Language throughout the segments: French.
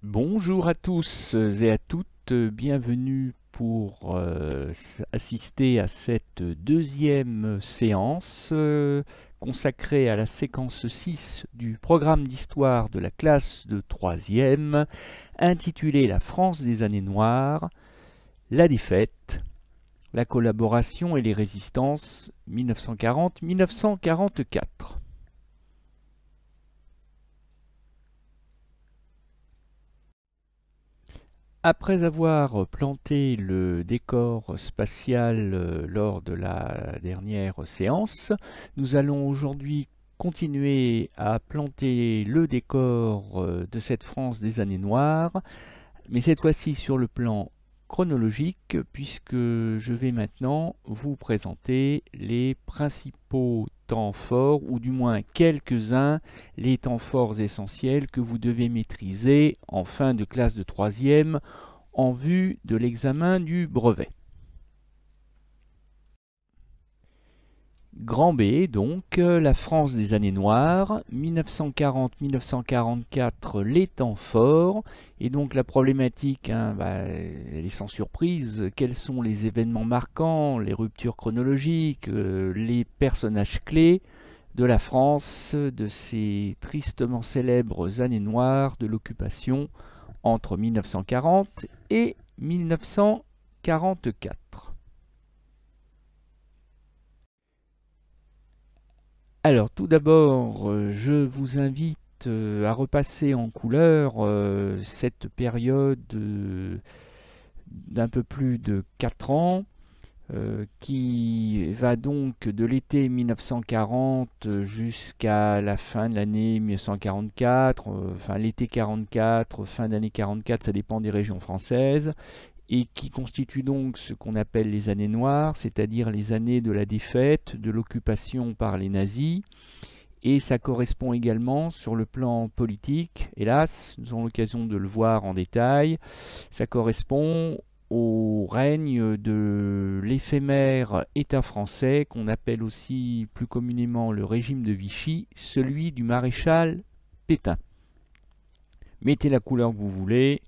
Bonjour à tous et à toutes, bienvenue pour assister à cette deuxième séance consacrée à la séquence 6 du programme d'histoire de la classe de 3e, intitulée La France des années noires, la défaite, la collaboration et les résistances 1940-1944. Après avoir planté le décor spatial lors de la dernière séance, nous allons aujourd'hui continuer à planter le décor de cette France des années noires, mais cette fois-ci sur le plan chronologique, puisque je vais maintenant vous présenter les principaux temps forts, ou du moins quelques-uns, les temps forts essentiels que vous devez maîtriser en fin de classe de 3e en vue de l'examen du brevet. Grand B, donc, la France des années noires, 1940-1944, les temps forts, et donc la problématique, elle est sans surprise, quels sont les événements marquants, les ruptures chronologiques, les personnages clés de la France, de ces tristement célèbres années noires de l'occupation entre 1940 et 1944. Alors tout d'abord, je vous invite à repasser en couleur cette période d'un peu plus de 4 ans qui va donc de l'été 1940 jusqu'à la fin de l'année 1944, enfin l'été 44, fin d'année 44, ça dépend des régions françaises, et qui constitue donc ce qu'on appelle les années noires, c'est-à-dire les années de la défaite, de l'occupation par les nazis, et ça correspond également sur le plan politique, hélas, nous avons l'occasion de le voir en détail, ça correspond au règne de l'éphémère État français, qu'on appelle aussi plus communément le régime de Vichy, celui du maréchal Pétain. Mettez la couleur que vous voulez.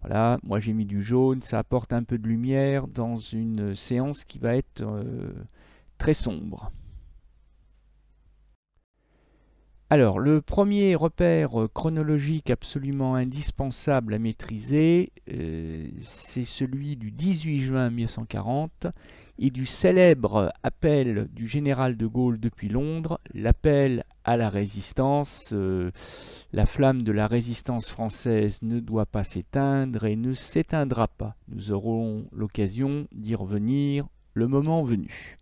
Voilà, moi j'ai mis du jaune, ça apporte un peu de lumière dans une séance qui va être très sombre. Alors, le premier repère chronologique absolument indispensable à maîtriser, c'est celui du 18 juin 1940 et du célèbre appel du général de Gaulle depuis Londres, l'appel à la résistance. La flamme de la résistance française ne doit pas s'éteindre et ne s'éteindra pas. Nous aurons l'occasion d'y revenir le moment venu.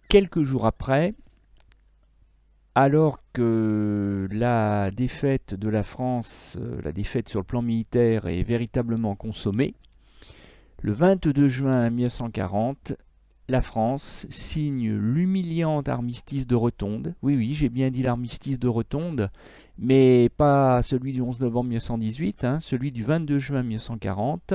Quelques jours après, alors que la défaite de la France, la défaite sur le plan militaire est véritablement consommée, le 22 juin 1940, la France signe l'humiliant armistice de Rotonde. Oui, oui, j'ai bien dit l'armistice de Rotonde, mais pas celui du 11 novembre 1918, celui du 22 juin 1940,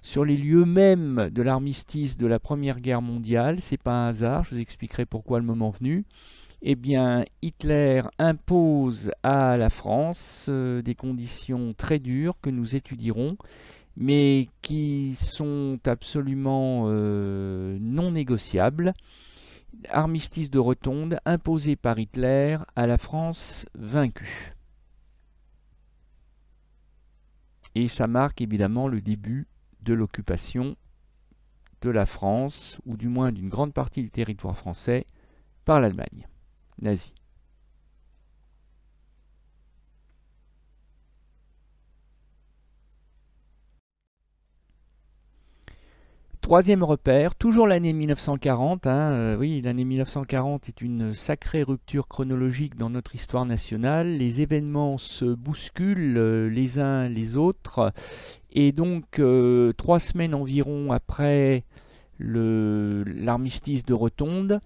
sur les lieux mêmes de l'armistice de la Première Guerre mondiale. C'est pas un hasard, je vous expliquerai pourquoi le moment venu. Eh bien, Hitler impose à la France des conditions très dures que nous étudierons, mais qui sont absolument non négociables. Armistice de Rotonde imposé par Hitler à la France vaincue. Et ça marque évidemment le début de l'occupation de la France, ou du moins d'une grande partie du territoire français, par l'Allemagne nazie. Troisième repère, toujours l'année 1940. Oui, l'année 1940 est une sacrée rupture chronologique dans notre histoire nationale. Les événements se bousculent les uns les autres. Et donc, 3 semaines environ après l'armistice de Rotonde,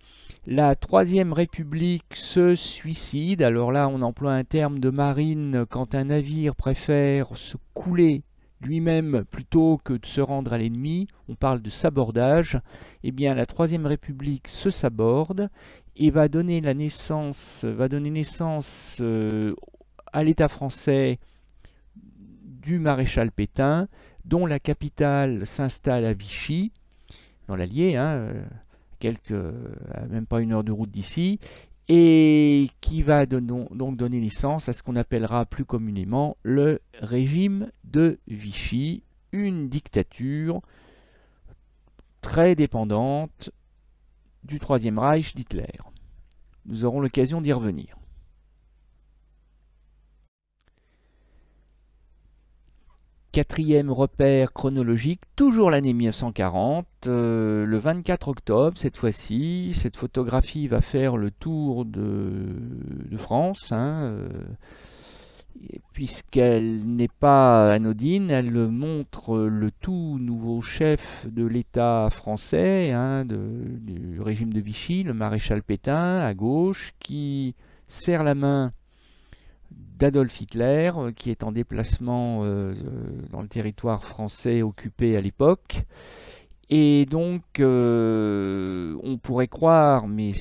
la Troisième République se suicide. Alors là, on emploie un terme de marine quand un navire préfère se couler lui-même plutôt que de se rendre à l'ennemi. On parle de sabordage. Eh bien, la Troisième République se saborde et va donner naissance à l'État français du maréchal Pétain, dont la capitale s'installe à Vichy, dans l'Allier, hein, même pas 1 heure de route d'ici, et qui va donc donner naissance à ce qu'on appellera plus communément le régime de Vichy, une dictature très dépendante du Troisième Reich d'Hitler. Nous aurons l'occasion d'y revenir. Quatrième repère chronologique, toujours l'année 1940, le 24 octobre cette fois-ci. Cette photographie va faire le tour de France, hein, puisqu'elle n'est pas anodine, elle montre le tout nouveau chef de l'État français, hein, du régime de Vichy, le maréchal Pétain, à gauche, qui serre la main d'Adolf Hitler, qui est en déplacement dans le territoire français occupé à l'époque. Et donc, on pourrait croire, mais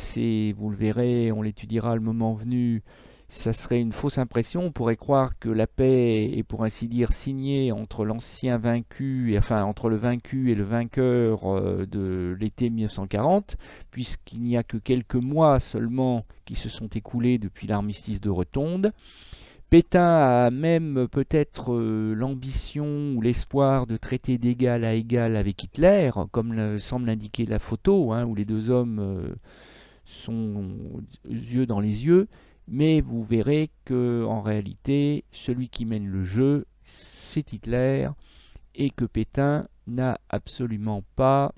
vous le verrez, on l'étudiera le moment venu, ça serait une fausse impression. On pourrait croire que la paix est, pour ainsi dire, signée entre l'ancien vaincu, entre le vaincu et le vainqueur de l'été 1940, puisqu'il n'y a que quelques mois seulement qui se sont écoulés depuis l'armistice de Rotonde. Pétain a même peut-être l'ambition ou l'espoir de traiter d'égal à égal avec Hitler, comme semble l'indiquer la photo, hein, où les deux hommes sont yeux dans les yeux, mais vous verrez que en réalité, celui qui mène le jeu, c'est Hitler, et que Pétain n'a absolument pas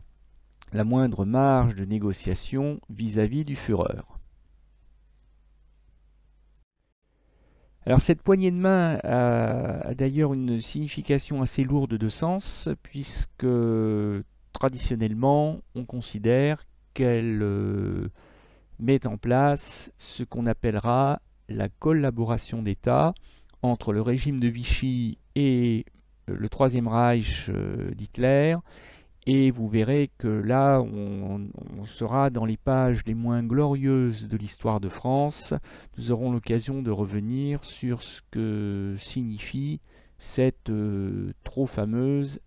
la moindre marge de négociation vis-à-vis du Führer. Alors cette poignée de main a d'ailleurs une signification assez lourde de sens, puisque traditionnellement on considère qu'elle met en place ce qu'on appellera la collaboration d'État entre le régime de Vichy et le Troisième Reich d'Hitler. Et vous verrez que là, on sera dans les pages les moins glorieuses de l'histoire de France. Nous aurons l'occasion de revenir sur ce que signifie cette trop fameuse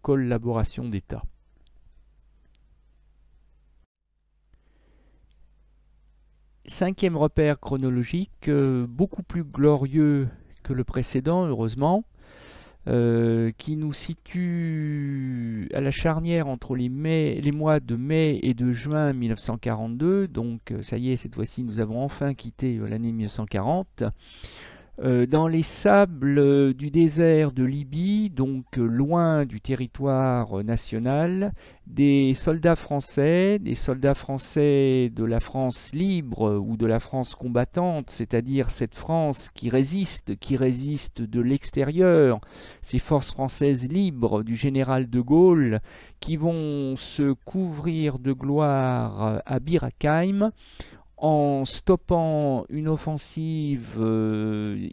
collaboration d'État. Cinquième repère chronologique, beaucoup plus glorieux que le précédent, heureusement. Qui nous situe à la charnière entre les mois de mai et de juin 1942. Donc ça y est, cette fois-ci, nous avons enfin quitté l'année 1940. Dans les sables du désert de Libye, donc loin du territoire national, des soldats français de la France libre ou de la France combattante, c'est-à-dire cette France qui résiste de l'extérieur, ces forces françaises libres du général de Gaulle, qui vont se couvrir de gloire à Bir Hakeim, en stoppant une offensive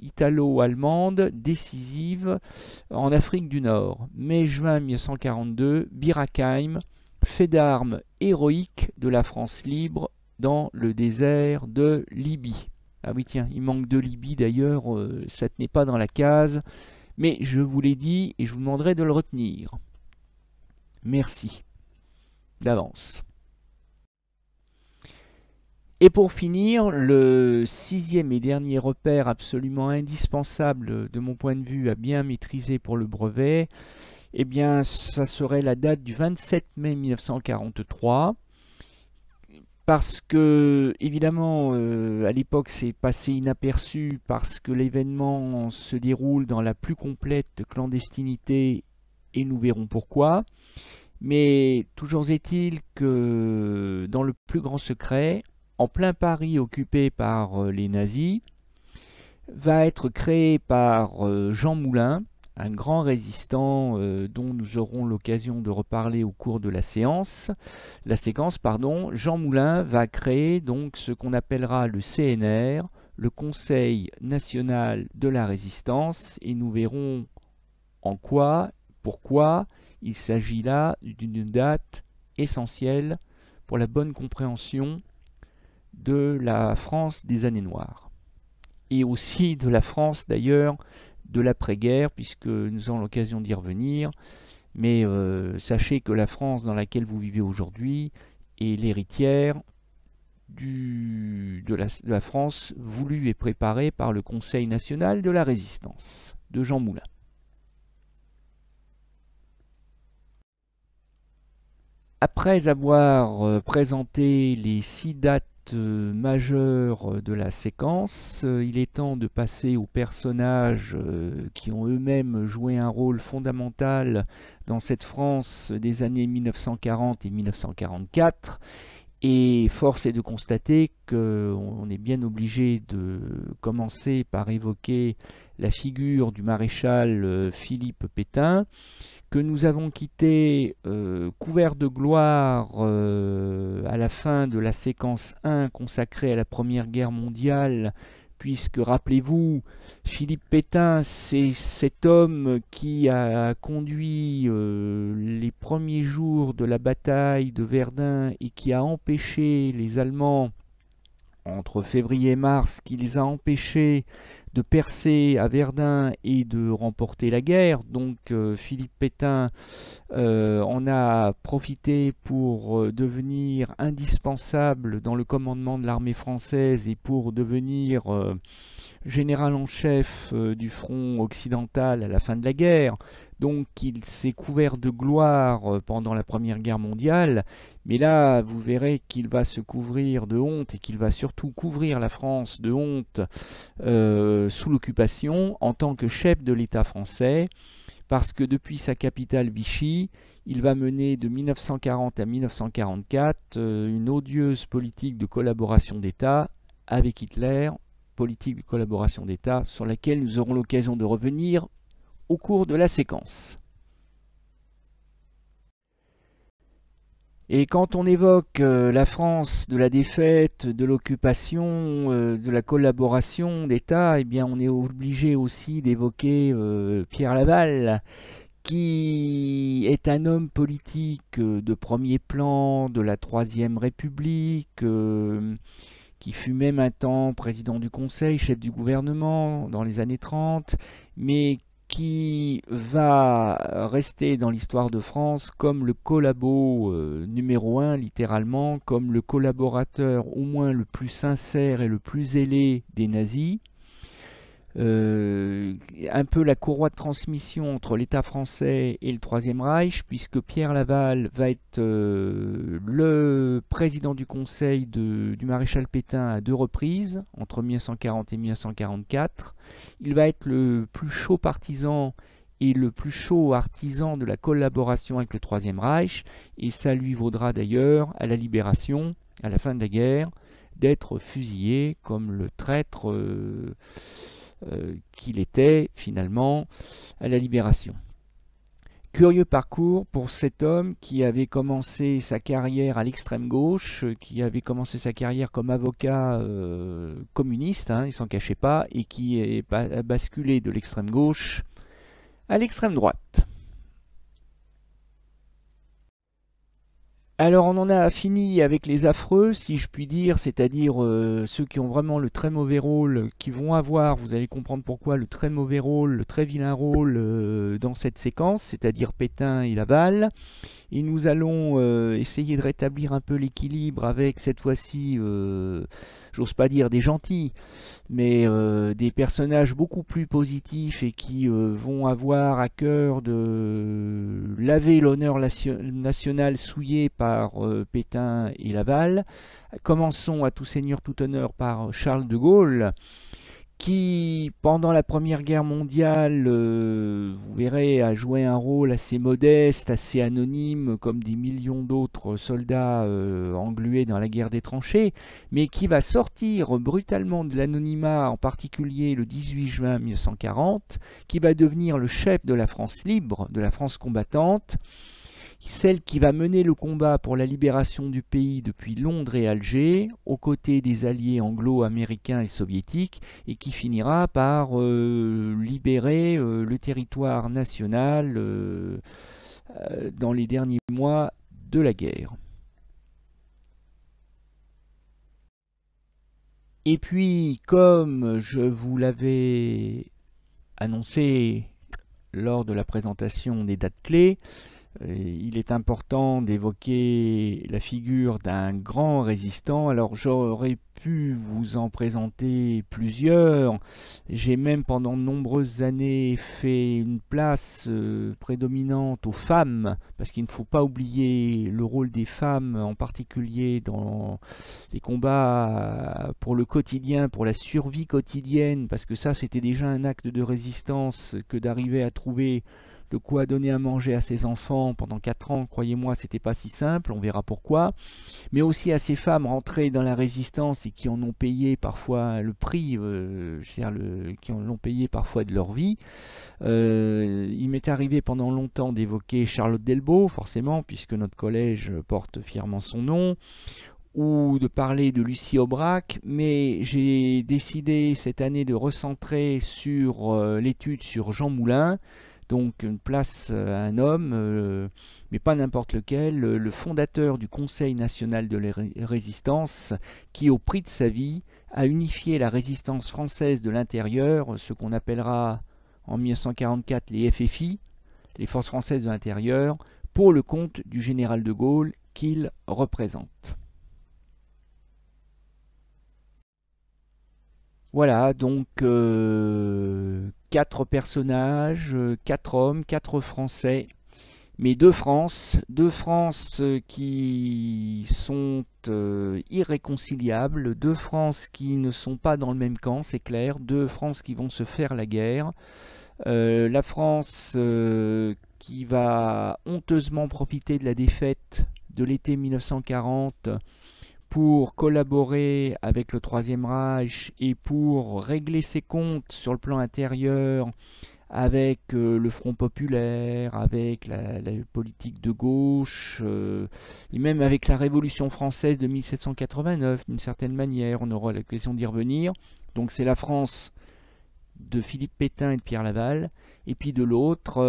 italo-allemande décisive en Afrique du Nord. Mai-juin 1942, Bir Hakeim, fait d'armes héroïque de la France libre dans le désert de Libye. Ah oui tiens, il manque de Libye d'ailleurs, ça tenait pas dans la case, mais je vous l'ai dit et je vous demanderai de le retenir. Merci d'avance. Et pour finir, le sixième et dernier repère absolument indispensable de mon point de vue à bien maîtriser pour le brevet, eh bien ça serait la date du 27 mai 1943, parce que évidemment à l'époque c'est passé inaperçu parce que l'événement se déroule dans la plus complète clandestinité et nous verrons pourquoi. Mais toujours est-il que dans le plus grand secret, en plein Paris occupé par les nazis, va être créé par Jean Moulin, un grand résistant dont nous aurons l'occasion de reparler au cours de la séquence. Jean Moulin va créer donc ce qu'on appellera le CNR, le Conseil national de la résistance, et nous verrons pourquoi il s'agit là d'une date essentielle pour la bonne compréhension de la France des années noires. Et aussi de la France d'ailleurs de l'après-guerre, puisque nous avons l'occasion d'y revenir. Mais sachez que la France dans laquelle vous vivez aujourd'hui est l'héritière de la France voulue et préparée par le Conseil national de la résistance de Jean Moulin. Après avoir présenté les 6 dates majeures de la séquence, il est temps de passer aux personnages qui ont eux-mêmes joué un rôle fondamental dans cette France des années 1940 et 1944. Et force est de constater qu'on est bien obligé de commencer par évoquer la figure du maréchal Philippe Pétain, que nous avons quitté couvert de gloire à la fin de la séquence 1 consacrée à la Première Guerre mondiale, puisque, rappelez-vous, Philippe Pétain, c'est cet homme qui a conduit les premiers jours de la bataille de Verdun et qui a empêché les Allemands, entre février et mars, qui les a empêchés de percer à Verdun et de remporter la guerre. Donc Philippe Pétain en a profité pour devenir indispensable dans le commandement de l'armée française et pour devenir général en chef du front occidental à la fin de la guerre. Donc il s'est couvert de gloire pendant la Première Guerre mondiale, mais là vous verrez qu'il va se couvrir de honte et qu'il va surtout couvrir la France de honte sous l'occupation en tant que chef de l'État français, parce que depuis sa capitale Vichy, il va mener de 1940 à 1944 une odieuse politique de collaboration d'État avec Hitler, politique de collaboration d'État sur laquelle nous aurons l'occasion de revenir au cours de la séquence. Et quand on évoque la France de la défaite, de l'occupation, de la collaboration d'État, eh bien on est obligé aussi d'évoquer Pierre Laval, qui est un homme politique de premier plan de la Troisième République, qui fut même un temps président du Conseil, chef du gouvernement dans les années 30, mais qui va rester dans l'histoire de France comme le collabo numéro 1, littéralement, comme le collaborateur au moins le plus sincère et le plus zélé des nazis. Un peu la courroie de transmission entre l'État français et le Troisième Reich, puisque Pierre Laval va être le président du Conseil du maréchal Pétain à 2 reprises, entre 1940 et 1944. Il va être le plus chaud partisan et le plus chaud artisan de la collaboration avec le Troisième Reich, et ça lui vaudra d'ailleurs à la Libération, à la fin de la guerre, d'être fusillé comme le traître qu'il était finalement à la Libération. Curieux parcours pour cet homme qui avait commencé sa carrière à l'extrême gauche, qui avait commencé sa carrière comme avocat communiste, hein, il s'en cachait pas, et qui est basculé de l'extrême gauche à l'extrême droite. Alors on en a fini avec les affreux, si je puis dire, c'est-à-dire ceux qui ont vraiment le très mauvais rôle, qui vont avoir, vous allez comprendre pourquoi, le très mauvais rôle, le très vilain rôle dans cette séquence, c'est-à-dire Pétain et Laval. Et nous allons essayer de rétablir un peu l'équilibre avec cette fois-ci, j'ose pas dire des gentils, mais des personnages beaucoup plus positifs et qui vont avoir à cœur de laver l'honneur national souillé par Pétain et Laval. Commençons à tout seigneur, tout honneur par Charles de Gaulle, qui, pendant la Première Guerre mondiale, vous verrez, a joué un rôle assez modeste, assez anonyme, comme des millions d'autres soldats englués dans la guerre des tranchées, mais qui va sortir brutalement de l'anonymat, en particulier le 18 juin 1940, qui va devenir le chef de la France libre, de la France combattante, celle qui va mener le combat pour la libération du pays depuis Londres et Alger, aux côtés des alliés anglo-américains et soviétiques, et qui finira par libérer le territoire national dans les derniers mois de la guerre. Et puis, comme je vous l'avais annoncé lors de la présentation des dates clés, il est important d'évoquer la figure d'un grand résistant. Alors j'aurais pu vous en présenter plusieurs. J'ai même pendant de nombreuses années fait une place prédominante aux femmes, parce qu'il ne faut pas oublier le rôle des femmes, en particulier dans les combats pour le quotidien, pour la survie quotidienne, parce que ça c'était déjà un acte de résistance que d'arriver à trouver de quoi donner à manger à ses enfants pendant 4 ans, croyez-moi, c'était pas si simple, on verra pourquoi. Mais aussi à ces femmes rentrées dans la résistance et qui en ont payé parfois le prix, qui en ont payé parfois de leur vie. Il m'est arrivé pendant longtemps d'évoquer Charlotte Delbo, forcément, puisque notre collège porte fièrement son nom, ou de parler de Lucie Aubrac, mais j'ai décidé cette année de recentrer sur l'étude sur Jean Moulin. Donc une place à un homme, mais pas n'importe lequel, le fondateur du Conseil national de la résistance, qui au prix de sa vie a unifié la résistance française de l'intérieur, ce qu'on appellera en 1944 les FFI, les Forces françaises de l'intérieur, pour le compte du général de Gaulle qu'il représente. Voilà, donc 4 personnages, 4 hommes, 4 Français, mais deux France qui sont irréconciliables, deux France qui ne sont pas dans le même camp, c'est clair, deux France qui vont se faire la guerre. La France qui va honteusement profiter de la défaite de l'été 1940 pour collaborer avec le Troisième Reich et pour régler ses comptes sur le plan intérieur avec le Front populaire, avec la politique de gauche, et même avec la Révolution française de 1789, d'une certaine manière, on aura l'occasion d'y revenir. Donc c'est la France de Philippe Pétain et de Pierre Laval, et puis de l'autre,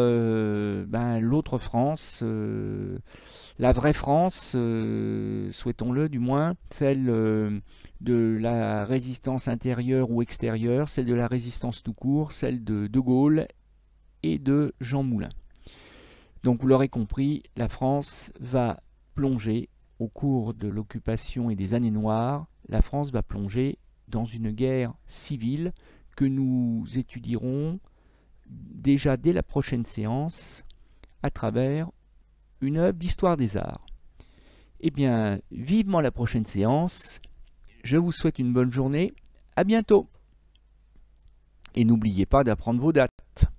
l'autre France, la vraie France, souhaitons-le du moins, celle de la résistance intérieure ou extérieure, celle de la résistance tout court, celle de De Gaulle et de Jean Moulin. Donc vous l'aurez compris, la France va plonger au cours de l'occupation et des années noires, la France va plonger dans une guerre civile que nous étudierons déjà dès la prochaine séance à travers une œuvre d'histoire des arts. Eh bien, vivement la prochaine séance, je vous souhaite une bonne journée, à bientôt. Et n'oubliez pas d'apprendre vos dates.